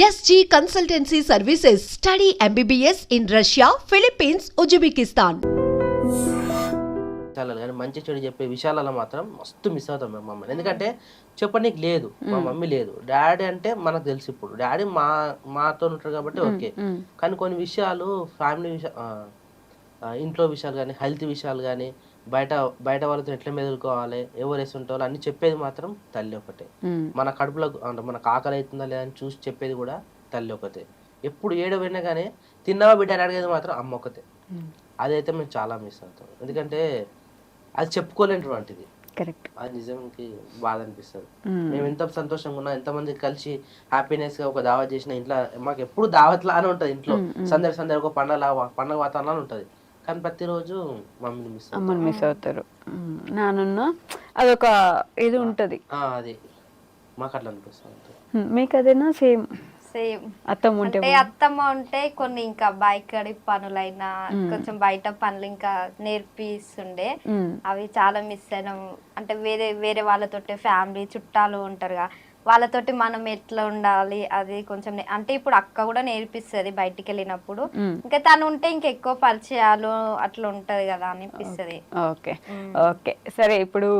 SG Consultancy Services. Study MBBS in Russia, Philippines, Uzbekistan. కానీ మంచి చెడు చెప్పే విషయాలలో మాత్రం మస్తు మిస్ అవుతాం మేము మమ్మల్ని. ఎందుకంటే చెప్పనీకి లేదు, మా మమ్మీ లేదు. డాడీ అంటే మనకు తెలుసు, ఇప్పుడు డాడీ మాతో ఉంటారు కాబట్టి ఓకే. కానీ కొన్ని విషయాలు ఫ్యామిలీ ఇంట్లో విషయాలు కానీ, హెల్త్ విషయాలు కానీ, బయట వాళ్ళతో ఎట్లా మెదులుకోవాలి, ఎవరు వేస్తుంటారో అన్ని చెప్పేది మాత్రం తల్లి ఒకటే. మన కడుపులో అంటే మనకు ఆకలి అవుతుందా లేదా అని చూసి చెప్పేది కూడా తల్లి ఒకతే. ఎప్పుడు ఏడవైనా కానీ తిన్నావా బిడ్డ అని అడిగేది మాత్రం అమ్మ ఒకతే. అదైతే మేము చాలా మిస్ అవుతాం. ఎందుకంటే అది చెప్పుకోలేనటువంటిది. అది నిజంకి బాధ అనిపిస్తుంది. మేము ఎంత సంతోషంగా ఉన్నా, ఎంతమంది కలిసి హ్యాపీనెస్ గా ఒక దావత్ చేసిన ఇంట్లో మాకు ఎప్పుడు దావత్ లానే ఉంటది. ఇంట్లో సందడి ఒక పండగ వాతావరణం ఉంటది. కానీ ప్రతిరోజు మమ్మీని మిస్ అవుతారు. నాన్న అదొక ఇది ఉంటది. అది మాకు అట్లా అనిపిస్తుంది. మీకు అదేనా? సేమ్ అత్తమ్మ ఉంటే కొన్ని ఇంకా బైకడి పనులైనా కొంచెం బయట పనులు ఇంకా నేర్పిస్తుండే. అవి చాలా మిస్ అయినాం. అంటే వేరే వాళ్ళతోటి ఫ్యామిలీ చుట్టాలు ఉంటారుగా, వాళ్ళతోటి మనం ఎట్లా ఉండాలి అది కొంచెం అంటే ఇప్పుడు అక్క కూడా నేర్పిస్తుంది బయటికి వెళ్ళినప్పుడు. ఇంకా తను ఉంటే ఇంకెక్కువ పరిచయాలు అట్లా ఉంటది కదా అనిపిస్తుంది. ఓకే ఓకే సరే. ఇప్పుడు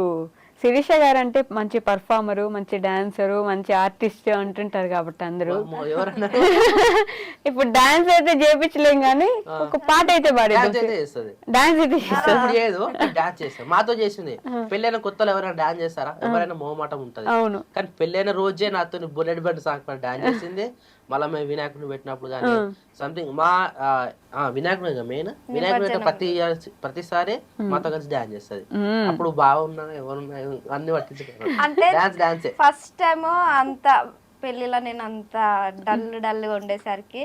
శిరీష గారు అంటే మంచి పర్ఫార్మరు, మంచి డాన్సరు, మంచి ఆర్టిస్ట్ అంటుంటారు కాబట్టి అందరూ. ఇప్పుడు డాన్స్ అయితే చేపించలేం కానీ ఒక పాట అయితే పాడేది. డాన్స్ అయితే చేస్తాం. మాతో చేసింది. పెళ్ళైన కొత్తలో ఎవరైనా డాన్స్ చేస్తారా? ఎవరైనా మోమాటం ఉంటది. అవును. కానీ పెళ్ళైన రోజే నాతో బుల్లెట్ బండి సాంగ్ పైన డాన్స్ చేసింది. మళ్ళీ మేము వినాయకుడిని పెట్టినప్పుడు కానీ సంథింగ్ మా వినాయకుడు మెయిన్ వినాయకుడు ప్రతిసారి మాతో కలిసి డాన్స్ చేస్తుంది. అప్పుడు బాగున్నా ఎవరున్నా అన్ని పట్టించుకున్నాను. అంటే ఫస్ట్ టైం అంత పెళ్లిలో నేను అంత డల్గా ఉండేసరికి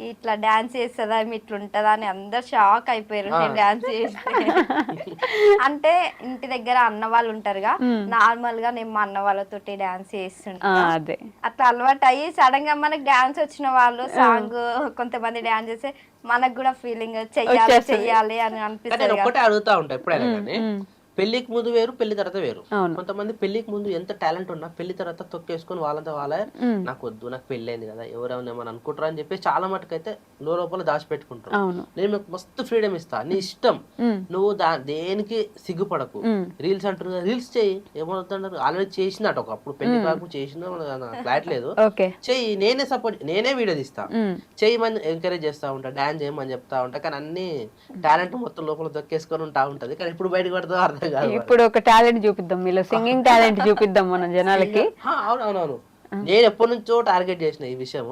ఇట్లా డాన్స్ చేస్తుందా ఇట్లుంటదా అని అందరు షాక్ అయిపోయారు నేను డాన్స్ చేస్తే. అంటే ఇంటి దగ్గర అన్న వాళ్ళు ఉంటారుగా, నార్మల్ గా నేను మా అన్న వాళ్ళతోటి డాన్స్ చేస్తుంటా. అట్లా అలవాటు అయ్యి సడన్ గా మనకు డాన్స్ వచ్చిన వాళ్ళు సాంగ్ కొంతమంది డాన్స్ చేస్తే మనకు కూడా ఫీలింగ్ చెయ్యాలి అని అనిపిస్తుంది. ఒకటే అడుగుతా ఉంటా ఎప్పుడైనా కానీ, పెళ్లికి ముందు వేరు, పెళ్లి తర్వాత వేరు. కొంతమంది పెళ్లికి ముందు ఎంత టాలెంట్ ఉన్నా పెళ్లి తర్వాత తొక్కేసుకుని వాళ్ళంతా వాళ్ళే నాకు వద్దు, నాకు పెళ్లి అయింది కదా, ఎవరైనా ఏమని అనుకుంటారు అని చెప్పి చాలా మటుకు అయితే లోపల దాచిపెట్టుకుంటారు. నేను మీకు మస్తు ఫ్రీడమ్ ఇస్తా, నీ ఇష్టం, నువ్వు దేనికి సిగ్గుపడకు. రీల్స్ అంటారు, రీల్స్ చెయ్యి, ఏమవుతున్నారు ఆల్రెడీ చేసినట్టు ఒకప్పుడు పెళ్లి కాకుండా చేసిన ఫ్లాట్ లేదు, చెయ్యి, నేనే సపోర్ట్, నేనే వీడియో తీస్తా, చెయ్యమని ఎంకరేజ్ చేస్తా ఉంటా, డాన్స్ చేయమని చెప్తా ఉంటా. కానీ అన్ని టాలెంట్ మొత్తం లోపల తొక్కేసుకొని ఉంటా ఉంటది. కానీ ఇప్పుడు బయటకు పడుతుందో అర్థం. ఇప్పుడు ఒక టాలెంట్ చూపిద్దాం, మీలో సింగింగ్ టాలెంట్ చూపిద్దాం మన జనాలకి. అవునవునవును. నేను ఎప్పటి నుంచో టార్గెట్ చేసిన ఈ విషయం.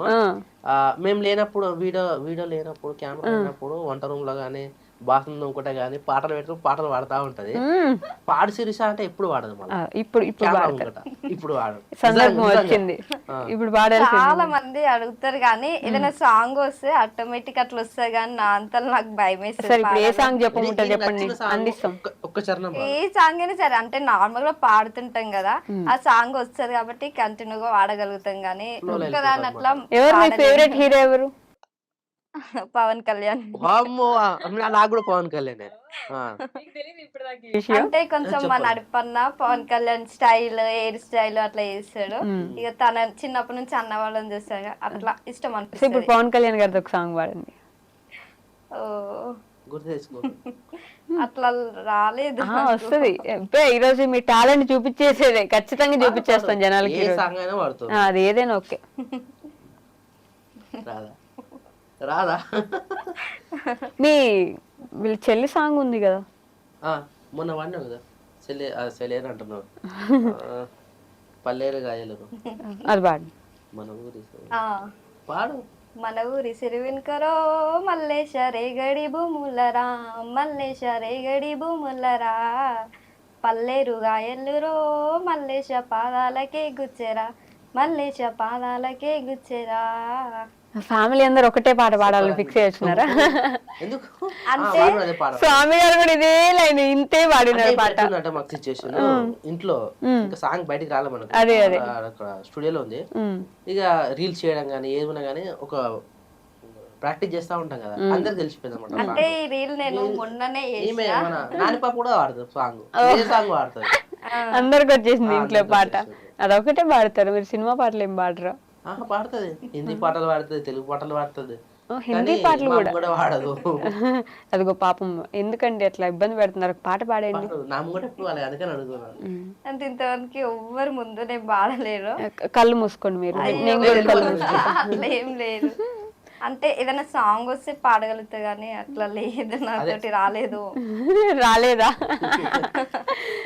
మేము లేనప్పుడు వీడియో లేనప్పుడు, కెమెరా లేనప్పుడు వంట రూమ్ లో గానీ, బాత్రూమ్ ఇంకోటే గానీ పాటలు పెట్టుకుని పాటలు పాడుతా ఉంటది. పాడు సిరీస్ అంటే ఎప్పుడు వాడదు, ఇప్పుడు వాడదు. ఇప్పుడు చాలా మంది అడుగుతారు కానీ ఏదైనా సాంగ్ వస్తే ఆటోమేటిక్ అట్లా వస్తుంది. కానీ నా అంతా నాకు భయం వేస్తుంది. ఏ సాంగ్ చెప్పండి, ఒక్క చరణం ఏ సాంగ్ అయినా సరే, అంటే నార్మల్ గా పాడుతుంటాం కదా, ఆ సాంగ్ వస్తుంది కాబట్టి కంటిన్యూగా వాడగలుగుతాం. కానీ ఒక్కదాని అట్లా. ఎవరు మీ ఫేవరెట్ హీరో? ఎవరు? పవన్ కళ్యాణ్. నాకు కూడా పవన్ కళ్యాణ్. అంటే కొంచెం మన నడిపన్న Pawan Kalyan style, hair style అట్లా చేస్తాడు. ఇక తన చిన్నప్పటి నుంచి అన్న వాళ్ళని చూస్తాడు, అట్లా ఇష్టం అనిపిస్తుంది. ఇప్పుడు పవన్ కళ్యాణ్ గారితో ఒక సాంగ్ పాడండి. అట్లా రాలేదు, వస్తుంది. ఈ రోజు మీ టాలెంట్ చూపించేసేదే, ఖచ్చితంగా చూపించేస్తాం జనాలకి. అది ఏదైనా ఓకే. రాదా? మీ వీళ్ళ చెల్లి సాంగ్ ఉంది కదా, మొన్న వాడినావు కదా, సెలేరు అంటున్నావు, పల్లేరు గాయలు, అది పాడు. మన ఊరి పాడు. మన ఊరి సిరివిన్కరో మల్లేశ రేగడి భూములరా, మల్లేశ రేగడి భూములరా, పల్లేరు గాయలురో మల్లేశ పాదాలకే గుచ్చెరా, మల్లేశ పాదాలకే గుచ్చెరా. ఫ్యామిలీ అందరు ఒకటే పాట పాడాలని ఫిక్స్ చేస్తున్నారా? అంటే స్వామి గారు కూడా ఇదే లైన్ ఇంతే పాడినారు పాట. ఇంట్లో సాంగ్ బయటికి రాలే మనకు, స్టూడియోలో ఉంది. ఇక రీల్స్ చేయడం గానీ ఏదైనా గానీ ఒక ప్రాక్టీస్ చేస్తా ఉంటాం కదా, అందరికి తెలిసిపోయింది అనమాట. అంటే ఈ రీల్ నేను మొన్ననే మన నానిపాప కూడా వాడుతుంది సాంగ్, సాంగ్ వాడుతుంది. అందరికి వచ్చేసింది ఇంట్లో పాట, అదొకటే పాడతారు. మీరు సినిమా పాటలు ఏం పాడరా? పాడుతుంది, హిందీ పాటలు పాడుతుంది, తెలుగు పాటలు పాడుతుంది, హిందీ పాటలు కూడా వాడదు. అదిగో పాపం ఎందుకండి అట్లా ఇబ్బంది పెడుతున్నారు, పాట పాడండి. నామ కూడా ఎప్పుడు వాళ్ళకి అందుకని అడుగుతున్నాను. అంటే ఇంతవరకు ఎవ్వరు ముందు నేను పాడలేరు. కళ్ళు మూసుకోండి మీరు, నేను కూడా కళ్ళు మూసుకోండి. అట్లా ఏం లేదు, అంటే ఏదైనా సాంగ్ వస్తే పాడగలుగుతా గానీ అట్లా లేదు, నాతోటి రాలేదు. రాలేదా?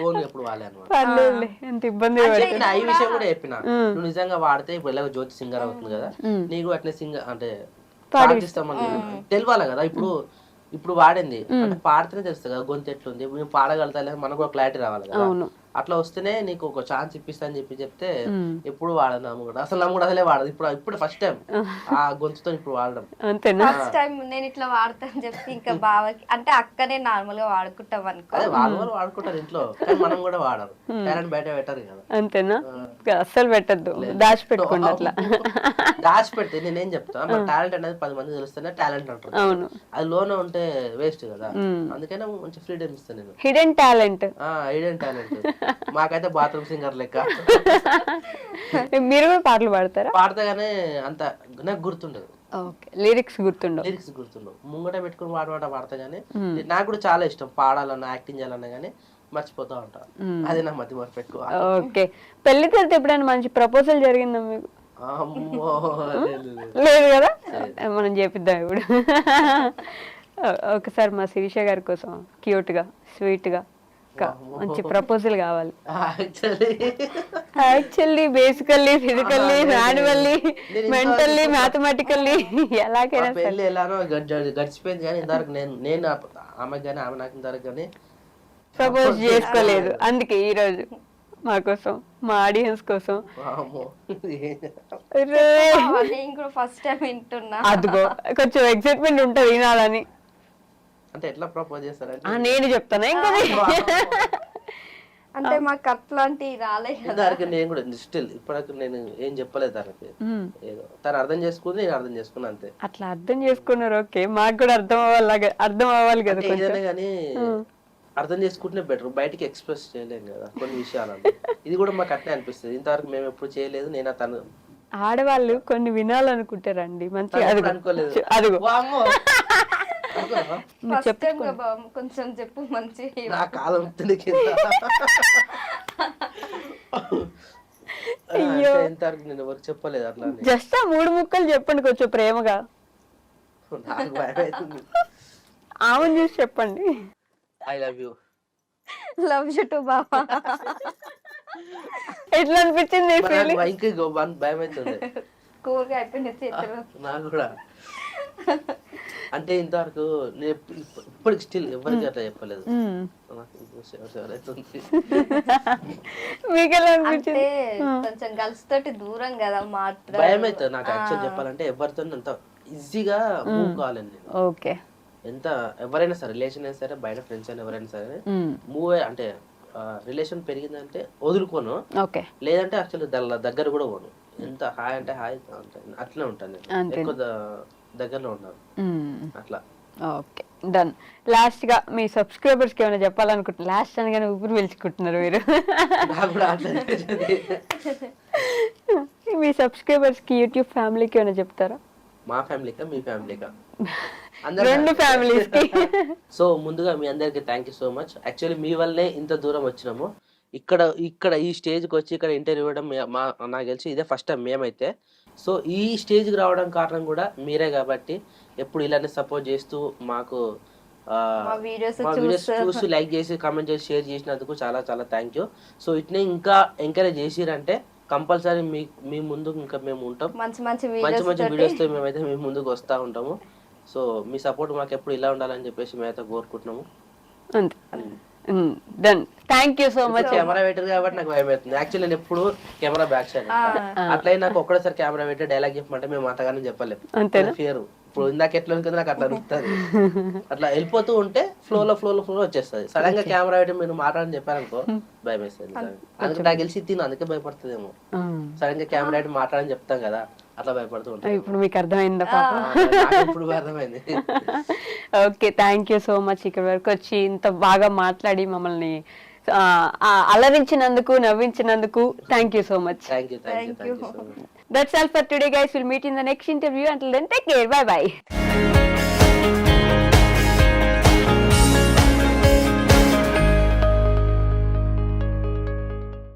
ఫోన్ ఎప్పుడు వాలే అనమాట. పర్లేదులే, ఎంత ఇబ్బంది చెప్పిన ఈ విషయం కూడా చెప్పిన, నువ్వు నిజంగా వాడితే ఇప్పుడు ఎలాగో జ్యోతి సింగర్ అవుతుంది కదా, నీకు అట్లే సింగర్ అంటే పాడిస్తామని తెలియాలి కదా. ఇప్పుడు వాడింది అంటే పాడితేనే తెలుస్తుంది కదా గొంతు ఎట్లుంది, మేము పాడగలుగుతా మనకు కూడా క్లారిటీ రావాలి కదా. అట్లా వస్తేనే నీకు ఒక ఛాన్స్ ఇప్పిస్తా అని చెప్తే ఎప్పుడు వాడదు నమ్ము కూడా, అసలు నమ్ము కూడా అసలే వాడదు. ఇప్పుడు ఫస్ట్ టైం ఆ గొంతుతో ఇప్పుడు వాడడం. ఫస్ట్ టైం నేను ఇట్లా వాడతాను చెప్పి ఇంకా బావకి అంటే అక్కనే నార్మల్ గా వాడుకుంటాం అనుకో. అదే వాళ్ళు వాడుకుంటారు ఇంట్లో, కానీ మనం కూడా వాడరు, టాలెంట్ బయట పెట్టరు కదా. అంతేనా? అస్సలు పెట్టద్దు, దాచిపెట్టుకోండి. అట్లా దాచిపెడితే నేనేం చెప్తా, మన టాలెంట్ అనేది 10 మంది తెలుస్తేనే టాలెంట్ అంటారు. అవును, అది లోన ఉంటే వేస్ట్ కదా, అందుకనే మంచి ఫ్రీడమ్ ఇస్తాను నేను. Hidden talent, hidden talent. మాకైతే బాత్రూమ్ సింగర్ లెక్క. మీరు కూడా పాటలు పాడతారా? పాడతా గానీ అంత నాకు గుర్తుండదు, లిరిక్స్ గుర్తుండవు. ముంగట పెట్టుకుని పాడతా గానీ నాకు కూడా చాలా ఇష్టం పాడాలన్నా యాక్టింగ్ చేయాలన్నా గానీ మర్చిపోతా ఉంటా, అదే నా మధ్య మర్చి పెట్టుకోవాలి. ఓకే, పెళ్లి తర్వాత ఎప్పుడైనా మంచి ప్రపోజల్ జరిగిందా మీకు? లేదు కదా, మనం చేపిద్దాం ఇప్పుడు. ఒకసారి మా శిరీష గారి కోసం క్యూట్ గా స్వీట్ గా మంచి ప్రపోజల్ కావాలి. Actually basically physically manually mentally mathematically ఎలాగైనా పెళ్లి ఎలానో గడిచిపోయింది కానీ ఇంతవరకు నేను ఆమెకు కానీ ఆమె నాకు ఇంతవరకు కానీ ప్రపోజ్ చేసుకోలేదు. అందుకే ఈ రోజు మా కోసం, మా ఆడియన్స్ కోసం ఫస్ట్ టైం వింటున్నా, అదిగో కొంచెం ఎక్సైట్మెంట్ ఉంటది వినాలని. అంటే ఎట్లా ప్రపోజ్ చేస్తారంటే నేను చెప్తాను ఇంకా, అంటే మాకు అట్లాంటి రాలేదు. దానికి నేను కూడా స్టిల్ ఇప్పటికి నేను ఏం చెప్పలేదు దానికి, ఏదో తను అర్థం చేసుకుంది, నేను అర్థం చేసుకున్నా అంతే. అట్లా అర్థం చేసుకున్నారు, ఓకే. మాకు కూడా అర్థం అవ్వాలి కదా ఏదైనా కానీ అర్థం చేసుకుంటేనే బెటర్, బయటికి ఎక్స్ప్రెస్ చేయలేం కదా కొన్ని విషయాలను. ఇది కూడా మాకు అట్నే అనిపిస్తుంది, ఇంతవరకు మేము ఎప్పుడు చేయలేదు. నేను తను ఆడవాళ్ళు కొన్ని వినాలనుకుంటారండి, మంచిగా అనుకోలేదు. అదిగో కొంచెం చెప్పు మంచి నా కాలం ఇంతవరకు నేను ఎవరికి చెప్పలేదు అట్లా. జస్ట్ 3 ముక్కలు చెప్పండి కొంచెం ప్రేమగా, నాకు భయం అవుతుంది. ఆమెను చూసి చెప్పండి. I love you. Love you too బాబా. ఎట్లా అనిపించింది? భయం అవుతుంది. కూరగా అయిపోయింది చేతులు నాకు కూడా. అంటే ఇంతవరకు నేను ఇప్పటికి స్టిల్ ఎవరికి అట్లా చెప్పలేదు. అంటే కొంచెం గర్ల్స్ తోటి దూరం కదా మాత్రం భయం అవుతుంది నాకు. యాక్చువల్ చెప్పాలంటే ఎవరితో అంత ఈజీగా మూవ్ కావాలండి. ఓకే, ఎంత ఎవరైనా సరే, రిలేషన్ అయినా సరే, బయట ఫ్రెండ్స్ అయినా ఎవరైనా సరే మూవ్ అంటే రిలేషన్ పెరిగిందంటే వదులుకోను, లేదంటే యాక్చువల్లీ దగ్గర కూడా పోను. ఎంత హాయ్ అంటే హాయ్ అట్లనే ఉంటాను నేను, ఎక్కువ దగ్గరలో ఉన్నాను అట్లా. Okay, done. లాస్ట్ గా మీ సబ్స్క్రైబర్స్ కి ఏమైనా చెప్పాలనుకుంటున్నారు? లాస్ట్ అనగానే ఊపిరి పీల్చుకుంటున్నారు మీరు. మీ సబ్స్క్రైబర్స్ కి, యూట్యూబ్ ఫ్యామిలీకి ఏమైనా చెప్తారా? మా ఫ్యామిలీకా మీ ఫ్యామిలీకా? రెండు ఫ్యామిలీస్ కి. సో ముందుగా మీ అందరికి thank you so much. Actually మీ వల్లే ఇంత దూరం వచ్చినాము. ఇక్కడ ఈ స్టేజ్కి వచ్చి ఇక్కడ ఇంటర్వ్యూ ఇవ్వడం నాకు తెలిసి ఇదే ఫస్ట్ టైం మేమైతే. సో ఈ స్టేజ్కి రావడం కారణం కూడా మీరే కాబట్టి ఎప్పుడు ఇలానే సపోర్ట్ చేస్తూ మాకు మా వీడియోస్ చూసి లైక్ చేసి కామెంట్ చేసి షేర్ చేసినందుకు చాలా చాలా థ్యాంక్ యూ. సో ఇట్నే ఇంకా ఎంకరేజ్ చేసిరంటే కంపల్సరీ మీ ముందు ఇంకా మేము ఉంటాం. మంచి మంచి వీడియోస్తో మేమైతే మీ ముందుకు వస్తూ ఉంటాము. సో మీ సపోర్ట్ మాకు ఎప్పుడు ఇలా ఉండాలని చెప్పేసి మేమైతే కోరుకుంటున్నాము. Thank you so much. Camera పెట్టారు కాబట్టి నాకు భయం అవుతుంది. యాక్చువల్లీ నేను ఎప్పుడు కెమెరా బ్యాక్ సైడ్ అట్లయి నాకు ఒక్కడేసారి కెమెరా పెట్టి డైలాగ్ చెప్పమంటే మేము అంతగానే చెప్పలేము. ఫియర్ ఇప్పుడు ఇందాక ఎట్లా కదా నాకు అట్లా అడుగుతుంది. అట్లా వెళ్ళిపోతూ ఉంటే ఫ్లో వచ్చేస్తుంది. సడన్ గా కెమెరా పెట్టి మీరు మాట్లాడని చెప్పారనుకో భయం వేస్తుంది. అందుకే నాకు తెలిసి తిను అందుకే భయపడుతుందేమో. సడన్ గా కెమెరా పెట్టి మాట్లాడని చెప్తాం కదా, అట్లా భయపడుతూ ఉంటాం. ఇప్పుడు మీకు అర్థమైందా? ఇప్పుడు అర్థమైంది. Okay, thank you so much. ఇక్కడ వరకు వచ్చి ఇంత బాగా మాట్లాడి మమ్మల్ని అలరించినందుకు, నవ్వించినందుకు thank you so much. Thank you Thank you. That's all for today, guys. We'll meet in the next interview. Until then, take care. Bye bye.